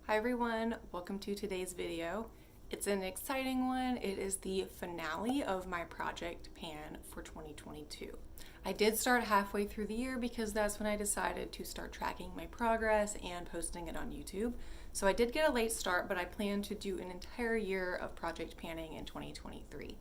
Hi everyone, welcome to today's video. It's an exciting one. It is the finale of my project pan for 2022. I did start halfway through the year because that's when I decided to start tracking my progress and posting it on YouTube. So I did get a late start, but I plan to do an entire year of project panning in 2023.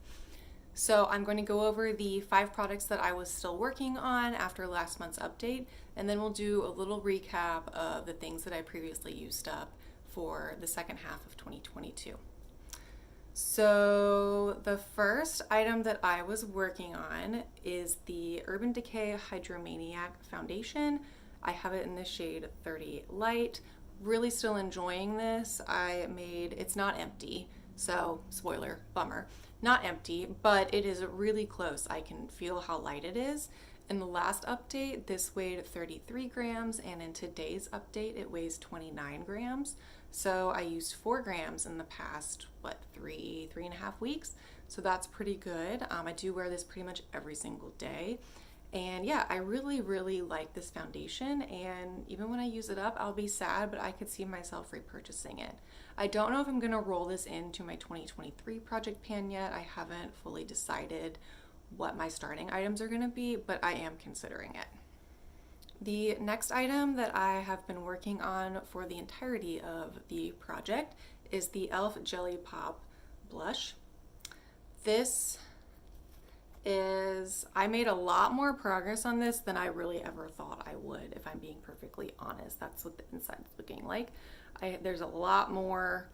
So I'm going to go over the 5 products that I was still working on after last month's update, and then we'll do a little recap of the things that I previously used up for the second half of 2022. So the first item that I was working on is the Urban Decay Hydromaniac Foundation. I have it in the shade 30 Light. Really still enjoying this. It's not empty, so spoiler, bummer. Not empty, but it is really close. I can feel how light it is. In the last update, this weighed 33 grams, and in today's update, it weighs 29 grams. So I used 4 grams in the past, three and a half weeks. So that's pretty good. I do wear this pretty much every single day. And yeah, I really, really like this foundation, and even when I use it up, I'll be sad, but I could see myself repurchasing it. I don't know if I'm gonna roll this into my 2023 project pan yet. I haven't fully decided what my starting items are gonna be, but I am considering it. The next item that I have been working on for the entirety of the project is the e.l.f. Jelly Pop Blush. I made a lot more progress on this than I really ever thought I would, if I'm being perfectly honest. That's what the inside's looking like. There's a lot more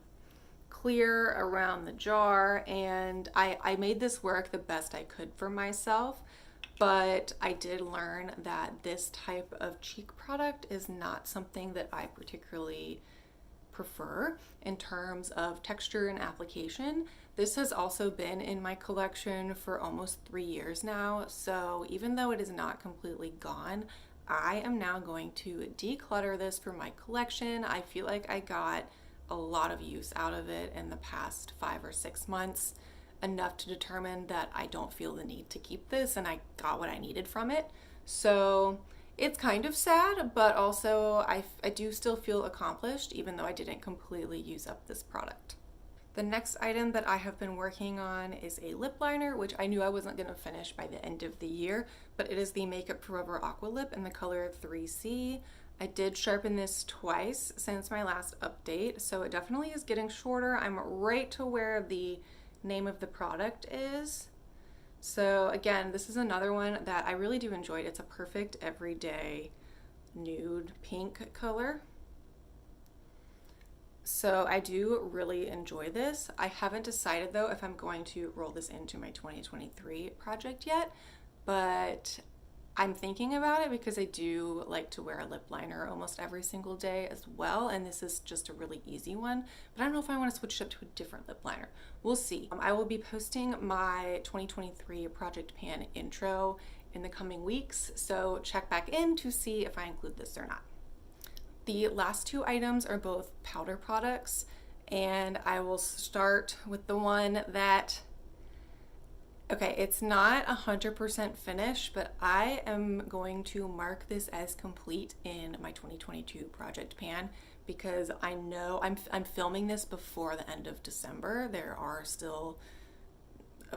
clear around the jar, and I made this work the best I could for myself, but I did learn that this type of cheek product is not something that I particularly prefer in terms of texture and application. This has also been in my collection for almost 3 years now, so even though it is not completely gone, I am now going to declutter this for my collection. I feel like I got a lot of use out of it in the past 5 or 6 months, enough to determine that I don't feel the need to keep this, and I got what I needed from it. So it's kind of sad, but also I do still feel accomplished, even though I didn't completely use up this product. The next item that I have been working on is a lip liner, which I knew I wasn't going to finish by the end of the year, but it is the Makeup Forever Aqua Lip in the color 3C. I did sharpen this twice since my last update, so it definitely is getting shorter. I'm right to where the name of the product is. So again, this is another one that I really do enjoy. It's a perfect everyday nude pink color. So I do really enjoy this. I haven't decided though if I'm going to roll this into my 2023 project yet, but I'm thinking about it because I do like to wear a lip liner almost every single day as well, and this is just a really easy one, but I don't know if I want to switch it up to a different lip liner. We'll see. I will be posting my 2023 project pan intro in the coming weeks, so check back in to see if I include this or not. The last 2 items are both powder products, and I will start with the one that, okay, it's not 100% finished, but I am going to mark this as complete in my 2022 project pan because I know I'm filming this before the end of December.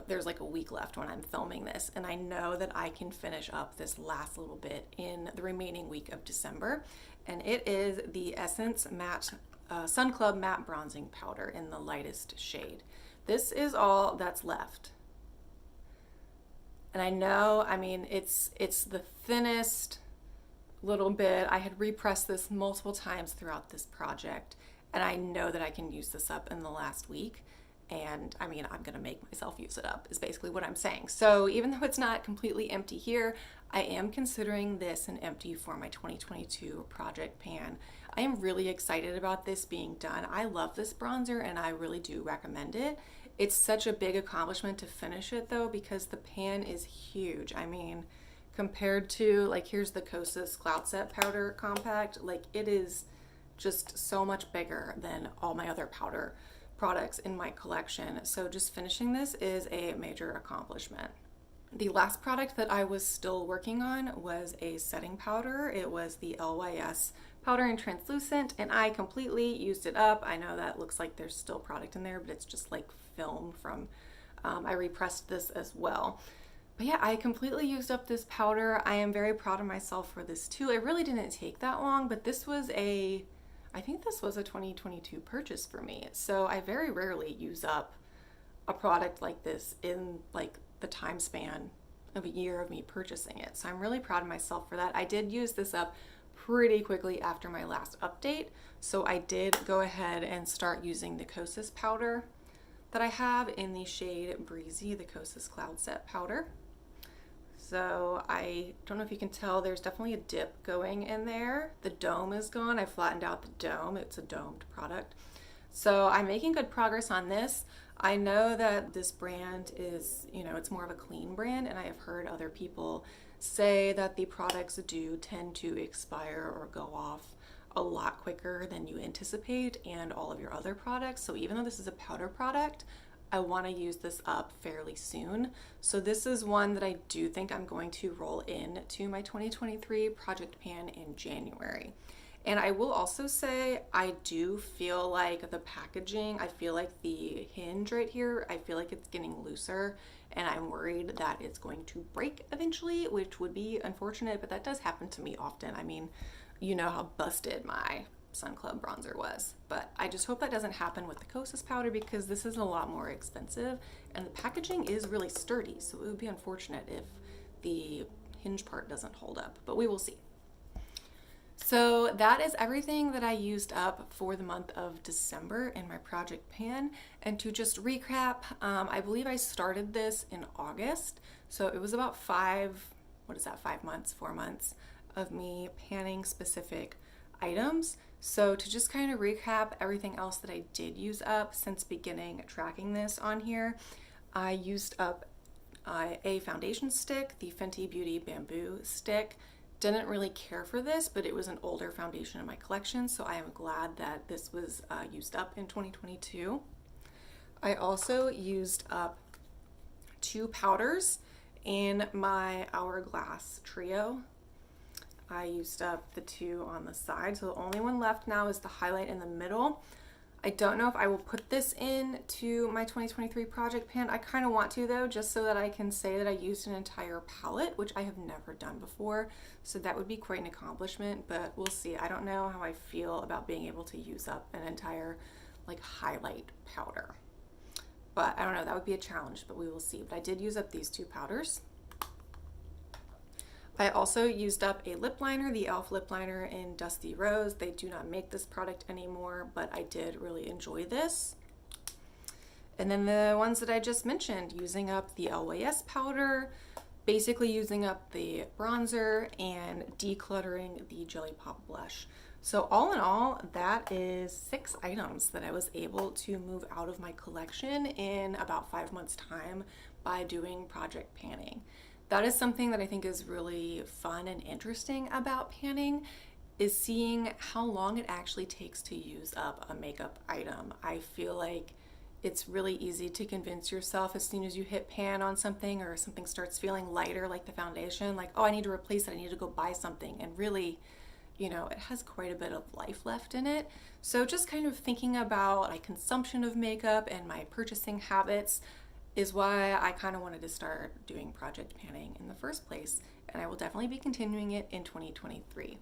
There's like a week left when I'm filming this, and I know that I can finish up this last little bit in the remaining week of December, and it is the Essence Sun Club Matte Bronzing Powder in the lightest shade. This is all that's left. And I know, it's the thinnest little bit. I had repressed this multiple times throughout this project, and I know that I can use this up in the last week. And I'm gonna make myself use it up is basically what I'm saying. So even though it's not completely empty here, I am considering this an empty for my 2022 project pan. I am really excited about this being done. I love this bronzer and I really do recommend it. It's such a big accomplishment to finish it though, because the pan is huge. Compared to, here's the Kosas Cloud Set Powder Compact, it is just so much bigger than all my other powder products in my collection. So just finishing this is a major accomplishment. The last product that I was still working on was a setting powder. It was the LYS powder in translucent, and I completely used it up. I know that looks like there's still product in there, but it's just like film from, I repressed this as well. But yeah, I completely used up this powder. I am very proud of myself for this too. It really didn't take that long, but this was I think this was a 2022 purchase for me. So I very rarely use up a product like this in like the time span of a year of me purchasing it. So I'm really proud of myself for that. I did use this up pretty quickly after my last update. So I did go ahead and start using the Kosas powder that I have in the shade Breezy, the Kosas Cloud Set powder. So I don't know if you can tell, there's definitely a dip going in there. The dome is gone. I flattened out the dome. It's a domed product. So I'm making good progress on this. I know that this brand is, you know, it's more of a clean brand, and I have heard other people say that the products do tend to expire or go off a lot quicker than you anticipate, and all of your other products. So even though this is a powder product, I want to use this up fairly soon. So this is one that I do think I'm going to roll in to my 2023 project pan in January. And I will also say, I do feel like the packaging, I feel like the hinge right here, I feel like it's getting looser, and I'm worried that it's going to break eventually, which would be unfortunate, but that does happen to me often. I mean, you know how busted my Sun Club bronzer was, but I just hope that doesn't happen with the Kosas powder, because this is a lot more expensive and the packaging is really sturdy, so it would be unfortunate if the hinge part doesn't hold up, but we will see. So that is everything that I used up for the month of December in my project pan. And to just recap, I believe I started this in August, so it was about 4 months of me panning specific items. So to just kind of recap everything else that I did use up since beginning tracking this on here, I used up a foundation stick, the Fenty Beauty Bamboo stick. Didn't really care for this, but it was an older foundation in my collection, so I am glad that this was used up in 2022. I also used up 2 powders in my Hourglass trio. I used up the 2 on the side, so the only one left now is the highlight in the middle. I don't know if I will put this in to my 2023 project pan. I kind of want to though, just so that I can say that I used an entire palette, which I have never done before. So that would be quite an accomplishment, but we'll see. I don't know how I feel about being able to use up an entire like highlight powder. But I don't know, that would be a challenge, but we will see. But I did use up these 2 powders. I also used up a lip liner, the e.l.f. lip liner in Dusty Rose. They do not make this product anymore, but I did really enjoy this. And then the ones that I just mentioned, using up the LYS powder, basically using up the bronzer, and decluttering the Jelly Pop blush. So all in all, that is 6 items that I was able to move out of my collection in about 5 months' time by doing project panning. That is something that I think is really fun and interesting about panning, is seeing how long it actually takes to use up a makeup item. I feel like it's really easy to convince yourself as soon as you hit pan on something, or something starts feeling lighter like the foundation, like, oh, I need to replace it, I need to go buy something. And really, you know, it has quite a bit of life left in it. So just kind of thinking about my consumption of makeup and my purchasing habits is why I kind of wanted to start doing project panning in the first place, and I will definitely be continuing it in 2023.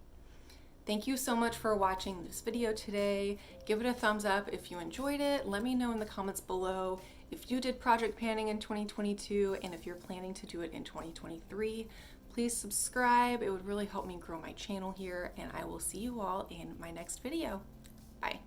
Thank you so much for watching this video today. Give it a thumbs up if you enjoyed it. Let me know in the comments below if you did project panning in 2022, and if you're planning to do it in 2023. Please subscribe. It would really help me grow my channel here, and I will see you all in my next video. Bye.